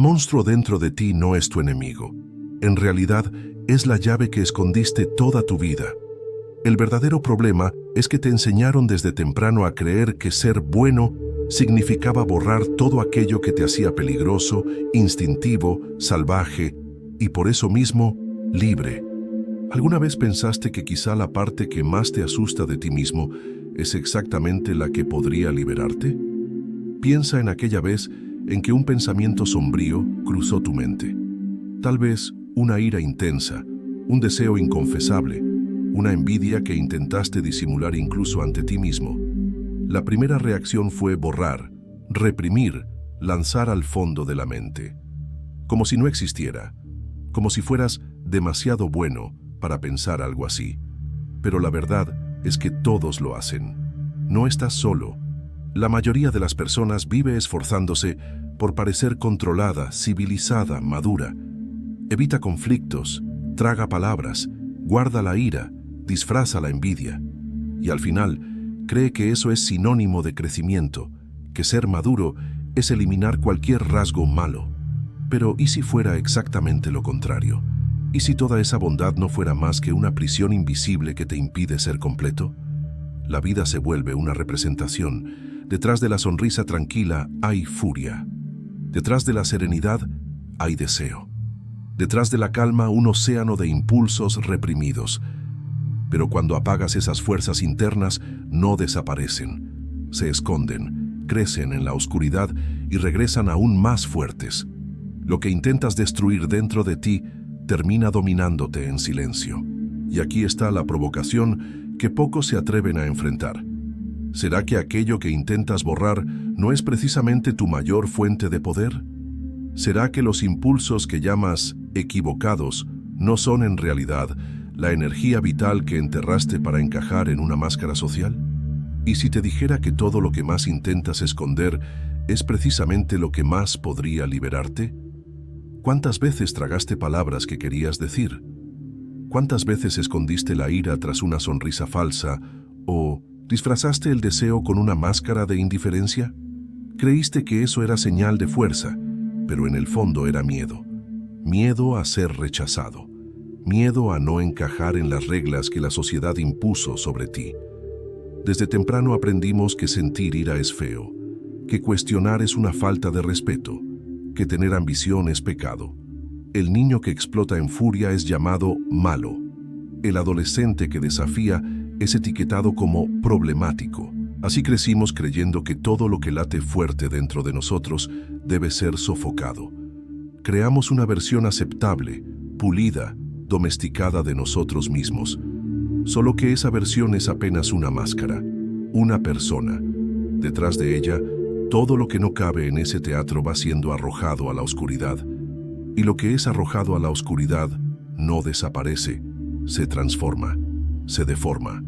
monstruo dentro de ti no es tu enemigo. En realidad, es la llave que escondiste toda tu vida. El verdadero problema es que te enseñaron desde temprano a creer que ser bueno significaba borrar todo aquello que te hacía peligroso, instintivo, salvaje y por eso mismo, libre. ¿Alguna vez pensaste que quizá la parte que más te asusta de ti mismo es exactamente la que podría liberarte? Piensa en aquella vez en que un pensamiento sombrío cruzó tu mente. Tal vez una ira intensa, un deseo inconfesable, una envidia que intentaste disimular incluso ante ti mismo. La primera reacción fue borrar, reprimir, lanzar al fondo de la mente. Como si no existiera, como si fueras demasiado bueno para pensar algo así. Pero la verdad es que todos lo hacen. No estás solo. La mayoría de las personas vive esforzándose por parecer controlada, civilizada, madura. Evita conflictos, traga palabras, guarda la ira, disfraza la envidia. Y al final, cree que eso es sinónimo de crecimiento, que ser maduro es eliminar cualquier rasgo malo. Pero ¿y si fuera exactamente lo contrario? ¿Y si toda esa bondad no fuera más que una prisión invisible que te impide ser completo? La vida se vuelve una representación. Detrás de la sonrisa tranquila hay furia. Detrás de la serenidad hay deseo. Detrás de la calma un océano de impulsos reprimidos. Pero cuando apagas esas fuerzas internas, no desaparecen. Se esconden, crecen en la oscuridad y regresan aún más fuertes. Lo que intentas destruir dentro de ti termina dominándote en silencio. Y aquí está la provocación que pocos se atreven a enfrentar. ¿Será que aquello que intentas borrar no es precisamente tu mayor fuente de poder? ¿Será que los impulsos que llamas equivocados no son en realidad la energía vital que enterraste para encajar en una máscara social? ¿Y si te dijera que todo lo que más intentas esconder es precisamente lo que más podría liberarte? ¿Cuántas veces tragaste palabras que querías decir? ¿Cuántas veces escondiste la ira tras una sonrisa falsa o disfrazaste el deseo con una máscara de indiferencia? Creíste que eso era señal de fuerza, pero en el fondo era miedo. Miedo a ser rechazado. Miedo a no encajar en las reglas que la sociedad impuso sobre ti. Desde temprano aprendimos que sentir ira es feo, que cuestionar es una falta de respeto, que tener ambición es pecado. El niño que explota en furia es llamado malo. El adolescente que desafía es etiquetado como problemático. Así crecimos creyendo que todo lo que late fuerte dentro de nosotros debe ser sofocado. Creamos una versión aceptable, pulida, domesticada de nosotros mismos. Solo que esa versión es apenas una máscara, una persona. Detrás de ella, todo lo que no cabe en ese teatro va siendo arrojado a la oscuridad. Y lo que es arrojado a la oscuridad no desaparece, se transforma, se deforma.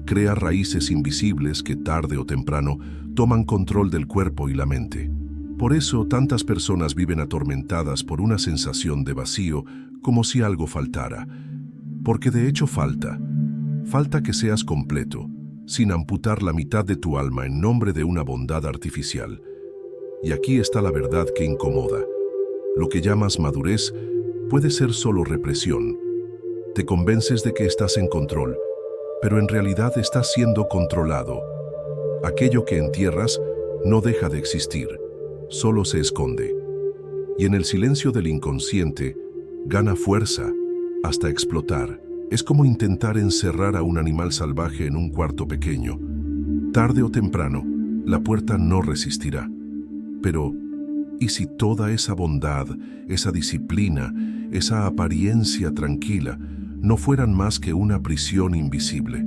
Crea raíces invisibles que tarde o temprano toman control del cuerpo y la mente. Por eso tantas personas viven atormentadas por una sensación de vacío, como si algo faltara. Porque de hecho falta. Falta que seas completo, sin amputar la mitad de tu alma en nombre de una bondad artificial. Y aquí está la verdad que incomoda. Lo que llamas madurez puede ser solo represión. Te convences de que estás en control, pero en realidad estás siendo controlado. Aquello que entierras no deja de existir, solo se esconde. Y en el silencio del inconsciente, gana fuerza hasta explotar. Es como intentar encerrar a un animal salvaje en un cuarto pequeño. Tarde o temprano, la puerta no resistirá. Pero, ¿y si toda esa bondad, esa disciplina, esa apariencia tranquila, no fueran más que una prisión invisible?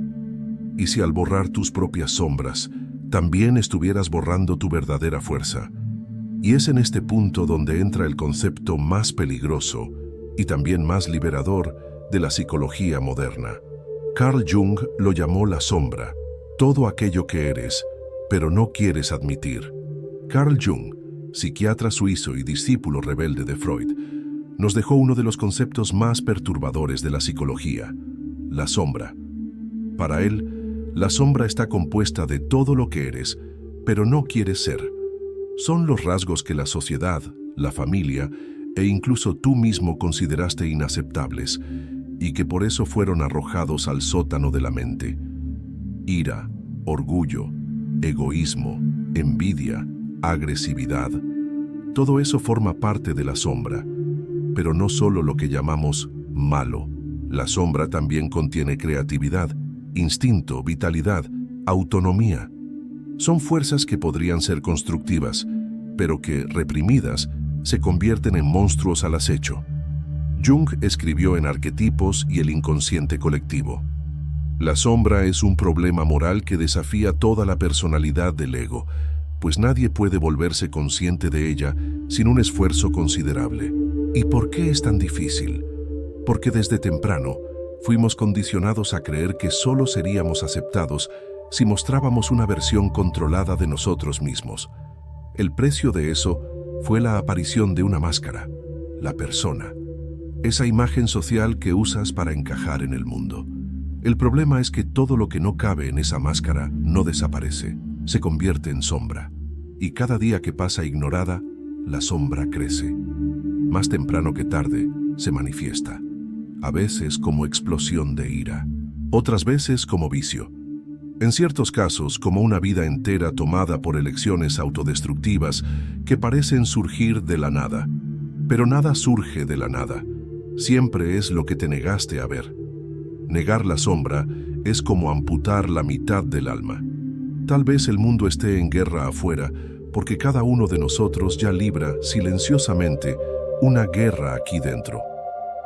¿Y si al borrar tus propias sombras, también estuvieras borrando tu verdadera fuerza? Y es en este punto donde entra el concepto más peligroso y también más liberador de la psicología moderna. Carl Jung lo llamó la sombra, todo aquello que eres, pero no quieres admitir. Carl Jung, psiquiatra suizo y discípulo rebelde de Freud, nos dejó uno de los conceptos más perturbadores de la psicología, la sombra. Para él, la sombra está compuesta de todo lo que eres, pero no quieres ser. Son los rasgos que la sociedad, la familia e incluso tú mismo consideraste inaceptables y que por eso fueron arrojados al sótano de la mente. Ira, orgullo, egoísmo, envidia, agresividad. Todo eso forma parte de la sombra, pero no solo lo que llamamos malo. La sombra también contiene creatividad, instinto, vitalidad, autonomía. Son fuerzas que podrían ser constructivas, pero que, reprimidas, se convierten en monstruos al acecho. Jung escribió en Arquetipos y el inconsciente colectivo. La sombra es un problema moral que desafía toda la personalidad del ego, pues nadie puede volverse consciente de ella sin un esfuerzo considerable. ¿Y por qué es tan difícil? Porque desde temprano fuimos condicionados a creer que solo seríamos aceptados si mostrábamos una versión controlada de nosotros mismos. El precio de eso fue la aparición de una máscara, la persona, esa imagen social que usas para encajar en el mundo. El problema es que todo lo que no cabe en esa máscara no desaparece, se convierte en sombra, y cada día que pasa ignorada, la sombra crece. Más temprano que tarde, se manifiesta, a veces como explosión de ira, otras veces como vicio. En ciertos casos, como una vida entera tomada por elecciones autodestructivas que parecen surgir de la nada. Pero nada surge de la nada, siempre es lo que te negaste a ver. Negar la sombra es como amputar la mitad del alma. Tal vez el mundo esté en guerra afuera, porque cada uno de nosotros ya libra silenciosamente una guerra aquí dentro.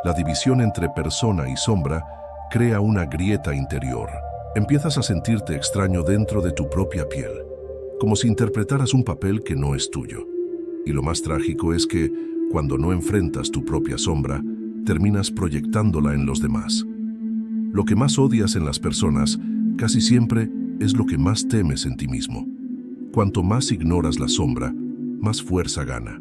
La división entre persona y sombra crea una grieta interior. Empiezas a sentirte extraño dentro de tu propia piel, como si interpretaras un papel que no es tuyo. Y lo más trágico es que, cuando no enfrentas tu propia sombra, terminas proyectándola en los demás. Lo que más odias en las personas casi siempre es lo que más temes en ti mismo. Cuanto más ignoras la sombra, más fuerza gana.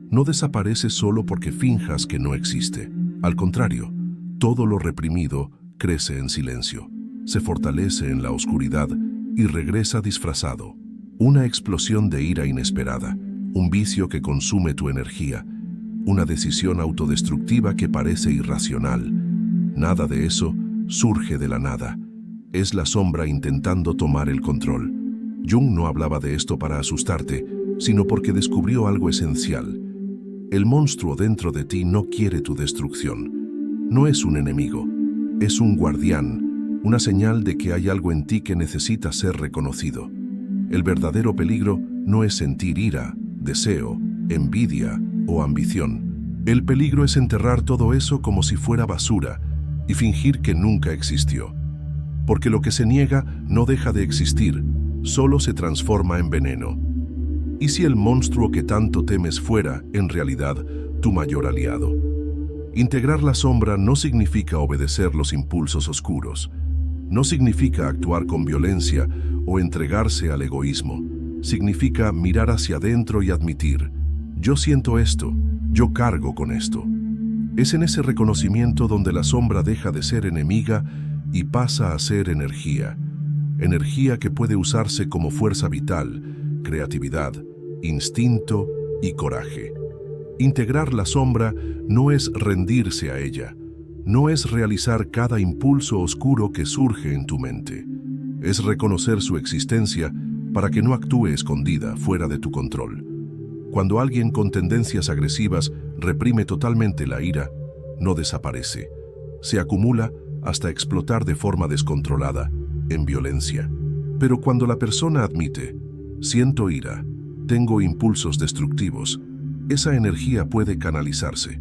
No desaparece solo porque finjas que no existe. Al contrario, todo lo reprimido crece en silencio, se fortalece en la oscuridad y regresa disfrazado. Una explosión de ira inesperada, un vicio que consume tu energía, una decisión autodestructiva que parece irracional. Nada de eso surge de la nada. Es la sombra intentando tomar el control. Jung no hablaba de esto para asustarte, sino porque descubrió algo esencial. El monstruo dentro de ti no quiere tu destrucción. No es un enemigo, es un guardián, una señal de que hay algo en ti que necesita ser reconocido. El verdadero peligro no es sentir ira, deseo, envidia o ambición. El peligro es enterrar todo eso como si fuera basura y fingir que nunca existió. Porque lo que se niega no deja de existir, solo se transforma en veneno. ¿Y si el monstruo que tanto temes fuera, en realidad, tu mayor aliado? Integrar la sombra no significa obedecer los impulsos oscuros. No significa actuar con violencia o entregarse al egoísmo. Significa mirar hacia adentro y admitir: yo siento esto, yo cargo con esto. Es en ese reconocimiento donde la sombra deja de ser enemiga y pasa a ser energía. Energía que puede usarse como fuerza vital, creatividad, instinto y coraje. Integrar la sombra no es rendirse a ella, no es realizar cada impulso oscuro que surge en tu mente. Es reconocer su existencia para que no actúe escondida, fuera de tu control. Cuando alguien con tendencias agresivas reprime totalmente la ira, no desaparece. Se acumula hasta explotar de forma descontrolada, en violencia. Pero cuando la persona admite: siento ira, tengo impulsos destructivos, esa energía puede canalizarse.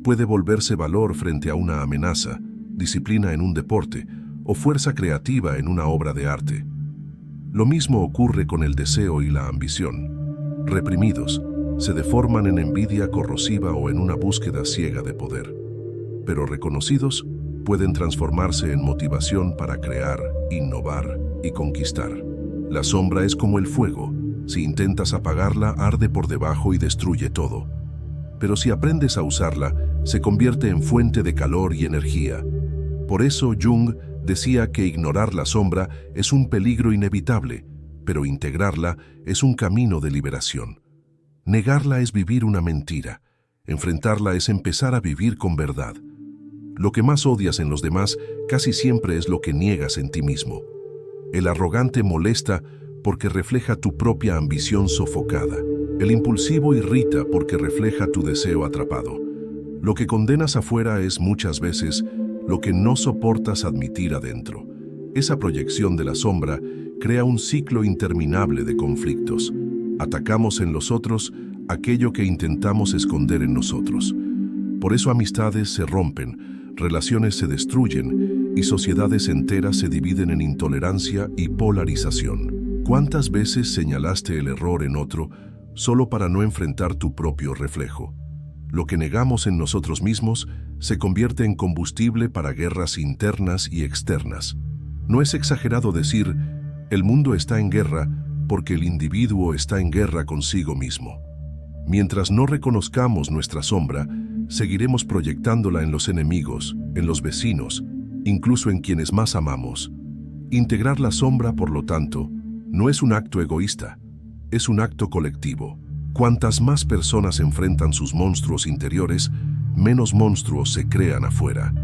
Puede volverse valor frente a una amenaza, disciplina en un deporte o fuerza creativa en una obra de arte. Lo mismo ocurre con el deseo y la ambición. Reprimidos, se deforman en envidia corrosiva o en una búsqueda ciega de poder. Pero reconocidos, pueden transformarse en motivación para crear, innovar y conquistar. La sombra es como el fuego. Si intentas apagarla, arde por debajo y destruye todo. Pero si aprendes a usarla, se convierte en fuente de calor y energía. Por eso Jung decía que ignorar la sombra es un peligro inevitable, pero integrarla es un camino de liberación. Negarla es vivir una mentira. Enfrentarla es empezar a vivir con verdad. Lo que más odias en los demás casi siempre es lo que niegas en ti mismo. El arrogante molesta porque refleja tu propia ambición sofocada. El impulsivo irrita porque refleja tu deseo atrapado. Lo que condenas afuera es muchas veces lo que no soportas admitir adentro. Esa proyección de la sombra crea un ciclo interminable de conflictos. Atacamos en los otros aquello que intentamos esconder en nosotros. Por eso amistades se rompen, relaciones se destruyen y sociedades enteras se dividen en intolerancia y polarización. ¿Cuántas veces señalaste el error en otro solo para no enfrentar tu propio reflejo? Lo que negamos en nosotros mismos se convierte en combustible para guerras internas y externas. No es exagerado decir, el mundo está en guerra porque el individuo está en guerra consigo mismo. Mientras no reconozcamos nuestra sombra, seguiremos proyectándola en los enemigos, en los vecinos, incluso en quienes más amamos. Integrar la sombra, por lo tanto, no es un acto egoísta, es un acto colectivo. Cuantas más personas enfrentan sus monstruos interiores, menos monstruos se crean afuera.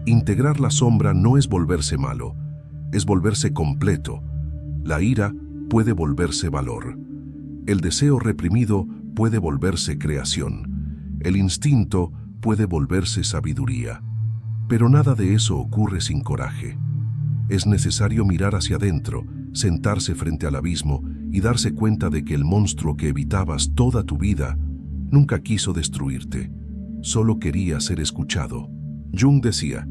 Integrar la sombra no es volverse malo, es volverse completo. La ira puede volverse valor. El deseo reprimido puede volverse creación. El instinto puede volverse sabiduría. Pero nada de eso ocurre sin coraje. Es necesario mirar hacia adentro, sentarse frente al abismo y darse cuenta de que el monstruo que evitabas toda tu vida nunca quiso destruirte, solo quería ser escuchado. Jung decía,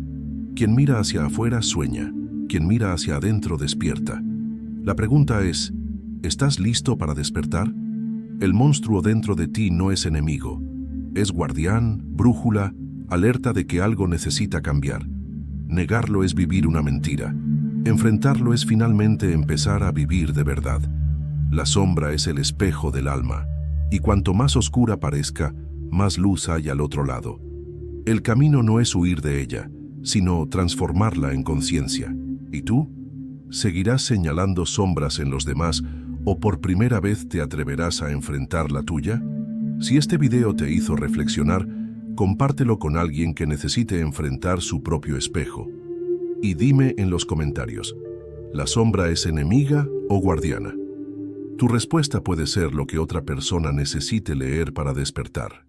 quien mira hacia afuera sueña, quien mira hacia adentro despierta. La pregunta es, ¿estás listo para despertar? El monstruo dentro de ti no es enemigo, es guardián, brújula, alerta de que algo necesita cambiar. Negarlo es vivir una mentira. Enfrentarlo es finalmente empezar a vivir de verdad. La sombra es el espejo del alma, y cuanto más oscura parezca, más luz hay al otro lado. El camino no es huir de ella, sino transformarla en conciencia. ¿Y tú? ¿Seguirás señalando sombras en los demás o por primera vez te atreverás a enfrentar la tuya? Si este video te hizo reflexionar, compártelo con alguien que necesite enfrentar su propio espejo. Y dime en los comentarios, ¿la sombra es enemiga o guardiana? Tu respuesta puede ser lo que otra persona necesite leer para despertar.